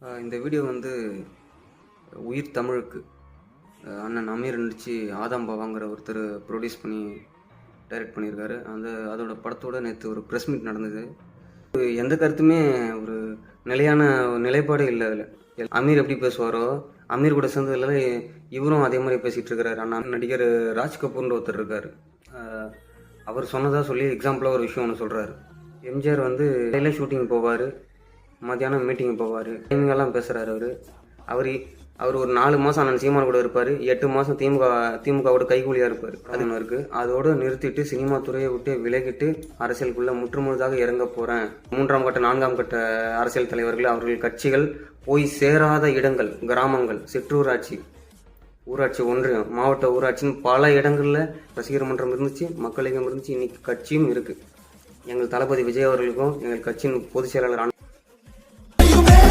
இந்த வீடியோ வந்து உயிர் தமிழுக்கு அண்ணன் அமீர் நடித்து ஆதாம் பாவாங்கிற ஒருத்தர் ப்ரொடியூஸ் பண்ணி டைரக்ட் பண்ணியிருக்காரு. அதோட படத்தோட நேற்று ஒரு ப்ரெஸ் மீட் நடந்தது. எந்த கருத்துமே ஒரு நிலையான நிலைப்பாடு இல்லை. அதில் அமீர் எப்படி பேசுவாரோ, அமீர் கூட சேர்ந்ததில் இவரும் அதே மாதிரி பேசிகிட்டு இருக்கிறாரு. அண்ணன் நடிகர் ராஜ் கபூர்ன்ற ஒருத்தர் இருக்கார். அவர் சொன்னதாக சொல்லி எக்ஸாம்பிளாக ஒரு விஷயம் ஒன்று சொல்கிறாரு. எம்ஜிஆர் வந்து டெய்லியும் ஷூட்டிங் போவார், மத்தியானம் மீட்டிங் போவார், டைமிங்கெல்லாம் பேசுகிறாரு. அவர் ஒரு 4 மாதம் அண்ணன் சீமான் கூட இருப்பார், 8 மாதம் திமுகவோட கைகூலியாக இருப்பார். அது ஒன்று இருக்குது. அதோடு நிறுத்திட்டு சினிமா துறையை விட்டு விலகிட்டு அரசியலுக்குள்ளே முற்றுமுழுதாக இறங்க போகிறேன். 3ஆம் கட்ட 4ஆம் கட்ட அரசியல் தலைவர்கள், அவர்கள் கட்சிகள் போய் சேராத இடங்கள், கிராமங்கள், சிற்றூராட்சி, ஊராட்சி ஒன்றியம், மாவட்ட ஊராட்சின்னு பல இடங்களில் ரசிகர் மன்றம் இருந்துச்சு, மக்கள் இயக்கம் இருந்துச்சு, இன்னைக்கு கட்சியும் இருக்குது. எங்கள் தளபதி விஜய் அவர்களுக்கும் எங்கள் கட்சியின் பொதுச் செயலாளர்